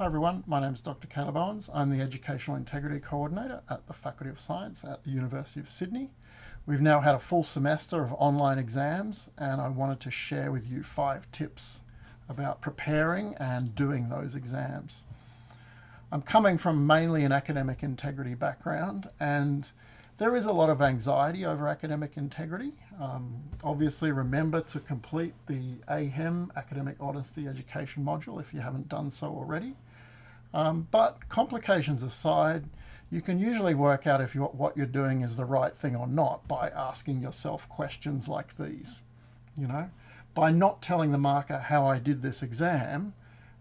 Hi everyone, my name is Dr. Caleb Owens. I'm the Educational Integrity Coordinator at the Faculty of Science at the University of Sydney. We've now had a full semester of online exams and I wanted to share with you 5 tips about preparing and doing those exams. I'm coming from mainly an academic integrity background and there is a lot of anxiety over academic integrity. Obviously remember to complete the AHEM, Academic Honesty Education module if you haven't done so already. But complications aside, you can usually work out if what you're doing is the right thing or not by asking yourself questions like these. By not telling the marker how I did this exam,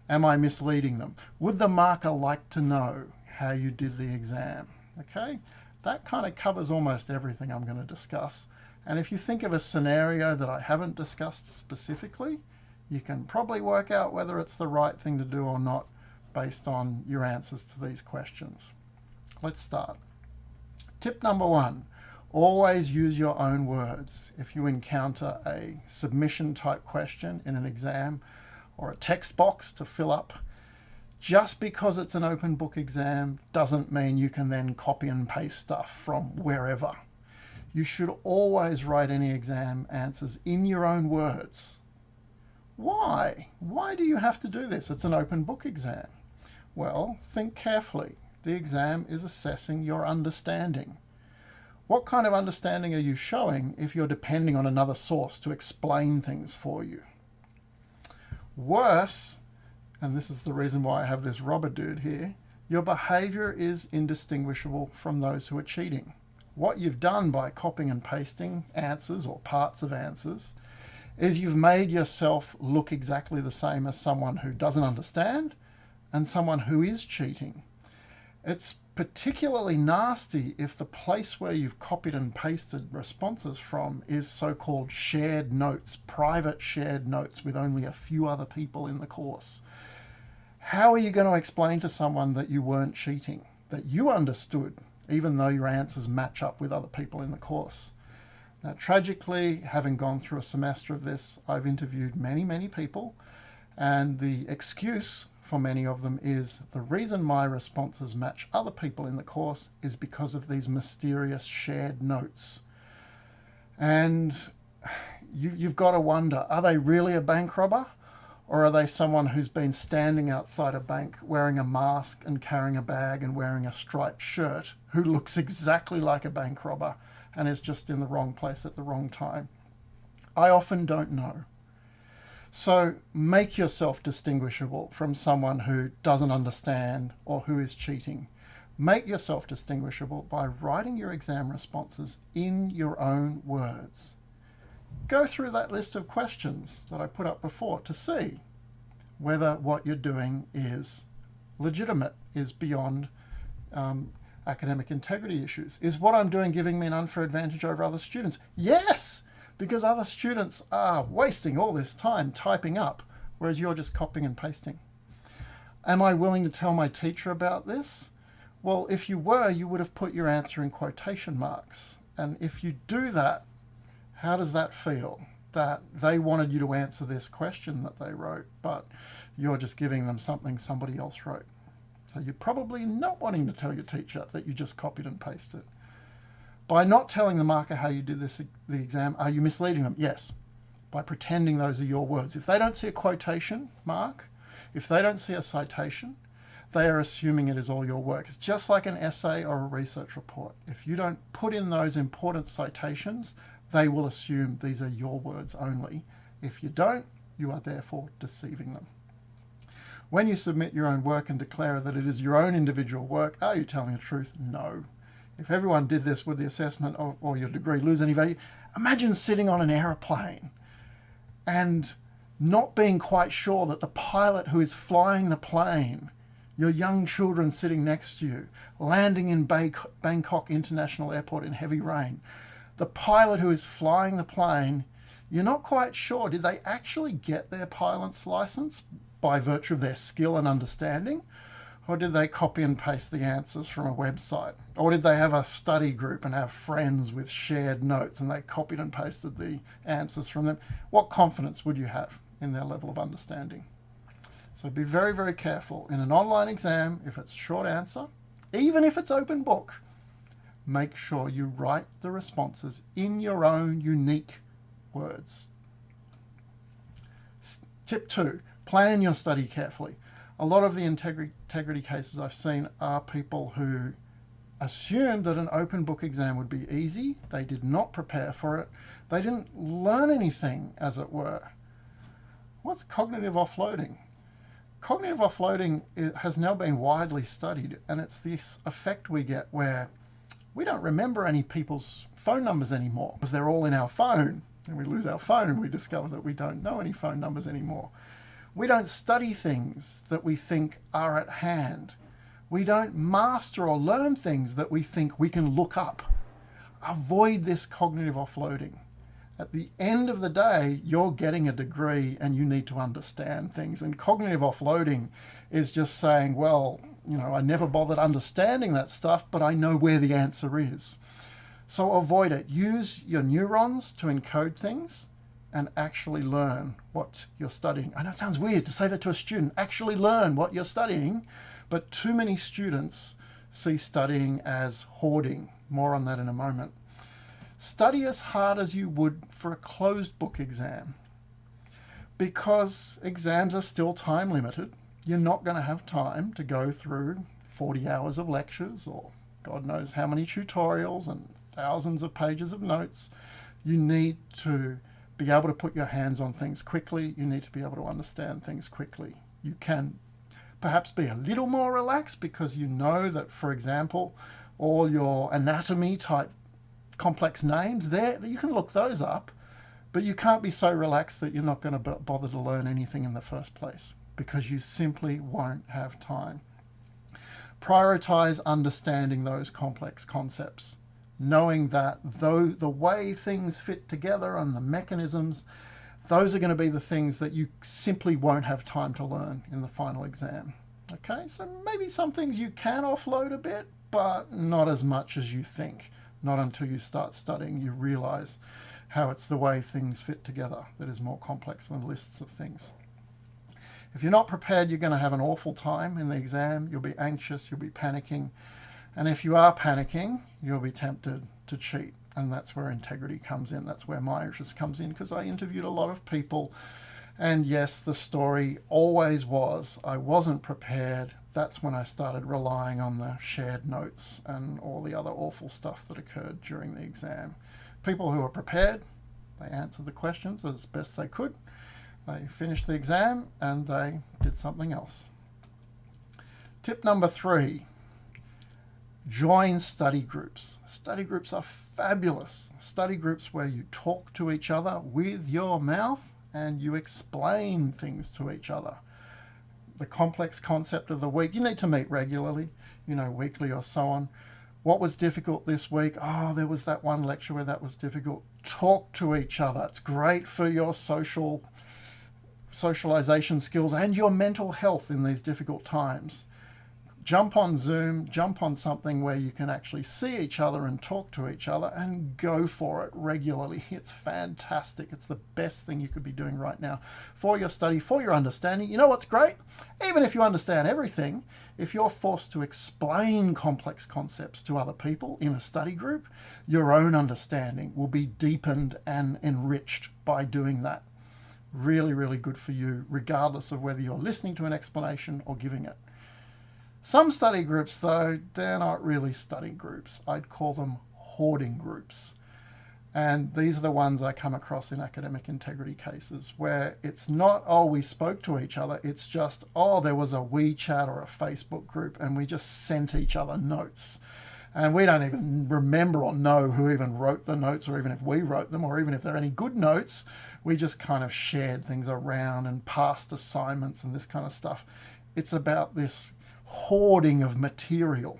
am I misleading them? Would the marker like to know how you did the exam? Okay, that kind of covers almost everything I'm going to discuss. And if you think of a scenario that I haven't discussed specifically, you can probably work out whether it's the right thing to do or not based on your answers to these questions. Let's start. Tip number 1, always use your own words. If you encounter a submission type question in an exam or a text box to fill up, just because it's an open book exam doesn't mean you can then copy and paste stuff from wherever. You should always write any exam answers in your own words. Why? Why do you have to do this? It's an open book exam. Well, think carefully. The exam is assessing your understanding. What kind of understanding are you showing if you're depending on another source to explain things for you? Worse, and this is the reason why I have this robber dude here, your behavior is indistinguishable from those who are cheating. What you've done by copying and pasting answers or parts of answers is you've made yourself look exactly the same as someone who doesn't understand and someone who is cheating. It's particularly nasty if the place where you've copied and pasted responses from is so-called shared notes, private shared notes with only a few other people in the course. How are you going to explain to someone that you weren't cheating, that you understood, even though your answers match up with other people in the course? Now, tragically, having gone through a semester of this, I've interviewed many people, and the excuse for many of them is the reason my responses match other people in the course is because of these mysterious shared notes. And you've got to wonder, are they really a bank robber? Or are they someone who's been standing outside a bank wearing a mask and carrying a bag and wearing a striped shirt who looks exactly like a bank robber and is just in the wrong place at the wrong time? I often don't know. So make yourself distinguishable from someone who doesn't understand or who is cheating. Make yourself distinguishable by writing your exam responses in your own words. Go through that list of questions that I put up before to see whether what you're doing is legitimate, is beyond academic integrity issues. Is what I'm doing giving me an unfair advantage over other students? Yes! Because other students are wasting all this time typing up, whereas you're just copying and pasting. Am I willing to tell my teacher about this? Well, if you were, you would have put your answer in quotation marks. And if you do that, how does that feel? That they wanted you to answer this question that they wrote, but you're just giving them something somebody else wrote. So you're probably not wanting to tell your teacher that you just copied and pasted. By not telling the marker how you did the exam, are you misleading them? Yes, by pretending those are your words. If they don't see a quotation mark, if they don't see a citation, they are assuming it is all your work. It's just like an essay or a research report. If you don't put in those important citations, they will assume these are your words only. If you don't, you are therefore deceiving them. When you submit your own work and declare that it is your own individual work, are you telling the truth? No. If everyone did this, would the assessment or your degree lose any value? Imagine sitting on an aeroplane and not being quite sure that the pilot who is flying the plane, your young children sitting next to you, landing in Bangkok International Airport in heavy rain, the pilot who is flying the plane, you're not quite sure, did they actually get their pilot's license by virtue of their skill and understanding? Or did they copy and paste the answers from a website? Or did they have a study group and have friends with shared notes and they copied and pasted the answers from them? What confidence would you have in their level of understanding? So be very, very careful. In an online exam, if it's short answer, even if it's open book, make sure you write the responses in your own unique words. Tip 2, plan your study carefully. A lot of the integrity cases I've seen are people who assumed that an open book exam would be easy. They did not prepare for it. They didn't learn anything, as it were. What's cognitive offloading? Cognitive offloading has now been widely studied, and it's this effect we get where we don't remember any people's phone numbers anymore because they're all in our phone, and we lose our phone and we discover that we don't know any phone numbers anymore. We don't study things that we think are at hand. We don't master or learn things that we think we can look up. Avoid this cognitive offloading. At the end of the day, you're getting a degree and you need to understand things. And cognitive offloading is just saying, well, I never bothered understanding that stuff, but I know where the answer is. So avoid it. Use your neurons to encode things and actually learn what you're studying. I know it sounds weird to say that to a student. Actually learn what you're studying. But too many students see studying as hoarding. More on that in a moment. Study as hard as you would for a closed book exam. Because exams are still time limited, you're not going to have time to go through 40 hours of lectures or God knows how many tutorials and thousands of pages of notes. You need to be able to put your hands on things quickly. You need to be able to understand things quickly. You can perhaps be a little more relaxed because you know that, for example, all your anatomy type complex names there, you can look those up, but you can't be so relaxed that you're not going to bother to learn anything in the first place because you simply won't have time. Prioritize understanding those complex concepts, knowing that though the way things fit together and the mechanisms, those are going to be the things that you simply won't have time to learn in the final exam. Okay, so maybe some things you can offload a bit, but not as much as you think. Not until you start studying, you realize how it's the way things fit together that is more complex than lists of things. If you're not prepared, you're going to have an awful time in the exam. You'll be anxious, you'll be panicking. And if you are panicking, you'll be tempted to cheat. And that's where integrity comes in. That's where my interest comes in, because I interviewed a lot of people. And yes, the story always was, I wasn't prepared. That's when I started relying on the shared notes and all the other awful stuff that occurred during the exam. People who were prepared, they answered the questions as best they could. They finished the exam and they did something else. Tip number 3, join study groups. Study groups are fabulous. Study groups where you talk to each other with your mouth and you explain things to each other. The complex concept of the week. You need to meet regularly, weekly or so on. What was difficult this week? Oh, there was that one lecture where that was difficult. Talk to each other. It's great for your socialization skills and your mental health in these difficult times. Jump on Zoom, jump on something where you can actually see each other and talk to each other and go for it regularly. It's fantastic. It's the best thing you could be doing right now for your study, for your understanding. You know what's great? Even if you understand everything, if you're forced to explain complex concepts to other people in a study group, your own understanding will be deepened and enriched by doing that. Really, really good for you, regardless of whether you're listening to an explanation or giving it. Some study groups, though, they're not really study groups. I'd call them hoarding groups. And these are the ones I come across in academic integrity cases where it's not, oh, we spoke to each other. It's just, oh, there was a WeChat or a Facebook group and we just sent each other notes. And we don't even remember or know who even wrote the notes, or even if we wrote them, or even if they're any good notes. We just kind of shared things around and passed assignments and this kind of stuff. It's about this hoarding of material.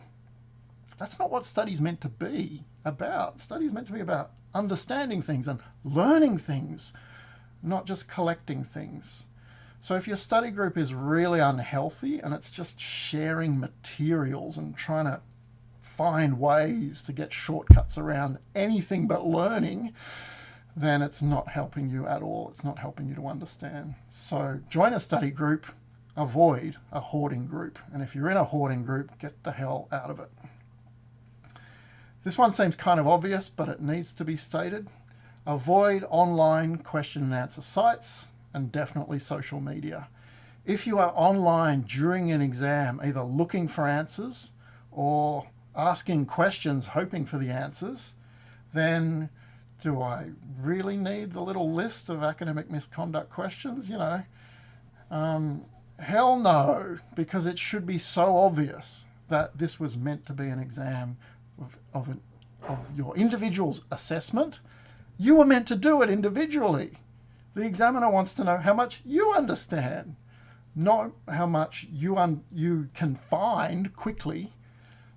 That's not what study's meant to be about. Study's meant to be about understanding things and learning things, not just collecting things. So if your study group is really unhealthy and it's just sharing materials and trying to find ways to get shortcuts around anything but learning, then it's not helping you at all. It's not helping you to understand. So join a study group, avoid a hoarding group. And if you're in a hoarding group, get the hell out of it. This one seems kind of obvious, but it needs to be stated. Avoid online question and answer sites, and definitely social media. If you are online during an exam, either looking for answers or asking questions, hoping for the answers, then do I really need the little list of academic misconduct questions? Hell no, because it should be so obvious that this was meant to be an exam of your individual's assessment. You were meant to do it individually. The examiner wants to know how much you understand, not how much you can find quickly.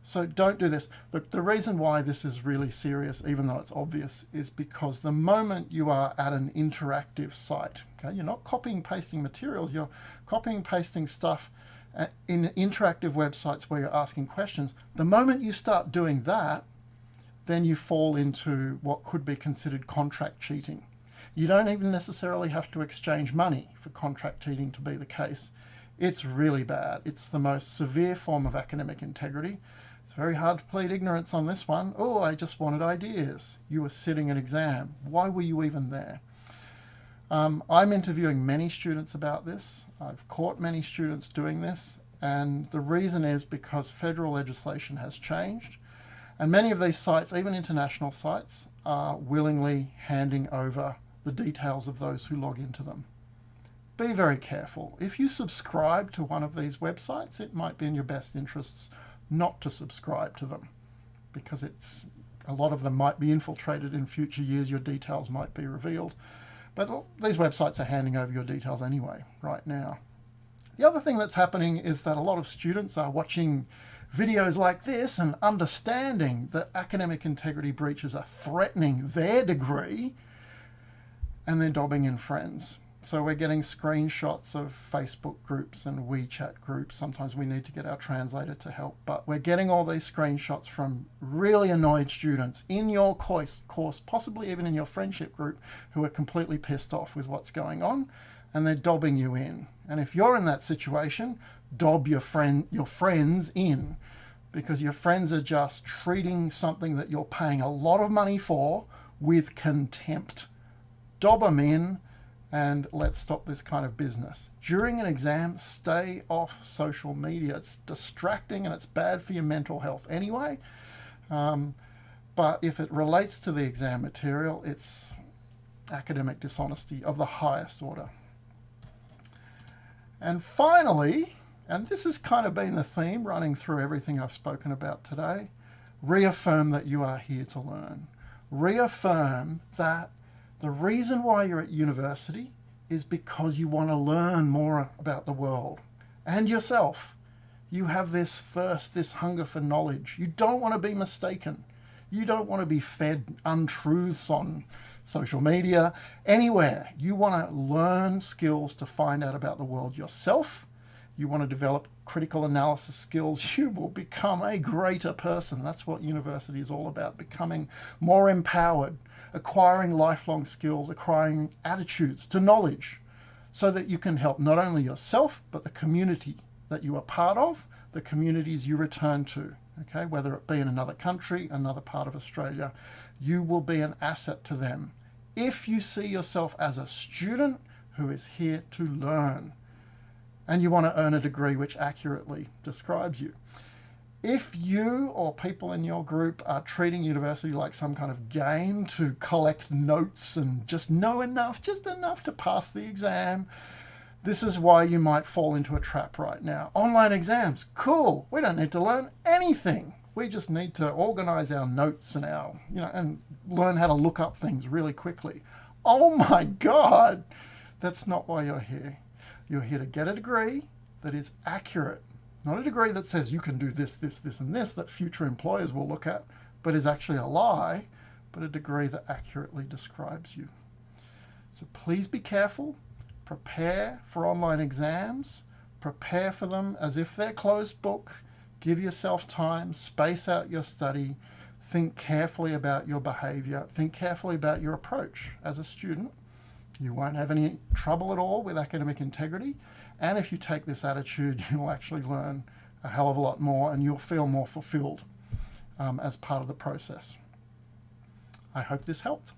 So don't do this. Look, the reason why this is really serious, even though it's obvious, is because the moment you are at an interactive site, okay, you're not copying, pasting materials, you're copying, pasting stuff in interactive websites where you're asking questions. The moment you start doing that, then you fall into what could be considered contract cheating. You don't even necessarily have to exchange money for contract cheating to be the case. It's really bad. It's the most severe form of academic integrity. It's very hard to plead ignorance on this one. Oh, I just wanted ideas. You were sitting an exam. Why were you even there? I'm interviewing many students about this. I've caught many students doing this. And the reason is because federal legislation has changed. And many of these sites, even international sites, are willingly handing over the details of those who log into them. Be very careful. If you subscribe to one of these websites, it might be in your best interests not to subscribe to them, because a lot of them might be infiltrated in future years. Your details might be revealed. But these websites are handing over your details anyway, right now. The other thing that's happening is that a lot of students are watching videos like this and understanding that academic integrity breaches are threatening their degree, and they're dobbing in friends. So we're getting screenshots of Facebook groups and WeChat groups. Sometimes we need to get our translator to help, but we're getting all these screenshots from really annoyed students in your course, possibly even in your friendship group, who are completely pissed off with what's going on, and they're dobbing you in. And if you're in that situation, dob your friends in, because your friends are just treating something that you're paying a lot of money for with contempt. Dob them in, and let's stop this kind of business. During an exam, stay off social media. It's distracting and it's bad for your mental health anyway. But if it relates to the exam material, it's academic dishonesty of the highest order. And finally, and this has kind of been the theme running through everything I've spoken about today, reaffirm that you are here to learn. Reaffirm that the reason why you're at university is because you want to learn more about the world and yourself. You have this thirst, this hunger for knowledge. You don't want to be mistaken. You don't want to be fed untruths on social media, anywhere. You want to learn skills to find out about the world yourself. You want to develop critical analysis skills. You will become a greater person. That's what university is all about, becoming more empowered, acquiring lifelong skills, acquiring attitudes to knowledge, so that you can help not only yourself, but the community that you are part of, the communities you return to, okay? Whether it be in another country, another part of Australia, you will be an asset to them if you see yourself as a student who is here to learn, and you want to earn a degree which accurately describes you. If you or people in your group are treating university like some kind of game to collect notes and just know enough, just enough to pass the exam, this is why you might fall into a trap right now. Online exams, cool. We don't need to learn anything. We just need to organize our notes and and learn how to look up things really quickly. Oh my God, that's not why you're here. You're here to get a degree that is accurate. Not a degree that says you can do this, this, this, and this that future employers will look at, but is actually a lie, but a degree that accurately describes you. So please be careful. Prepare for online exams. Prepare for them as if they're closed book. Give yourself time. Space out your study. Think carefully about your behavior. Think carefully about your approach as a student. You won't have any trouble at all with academic integrity. And if you take this attitude, you'll actually learn a hell of a lot more and you'll feel more fulfilled as part of the process. I hope this helped.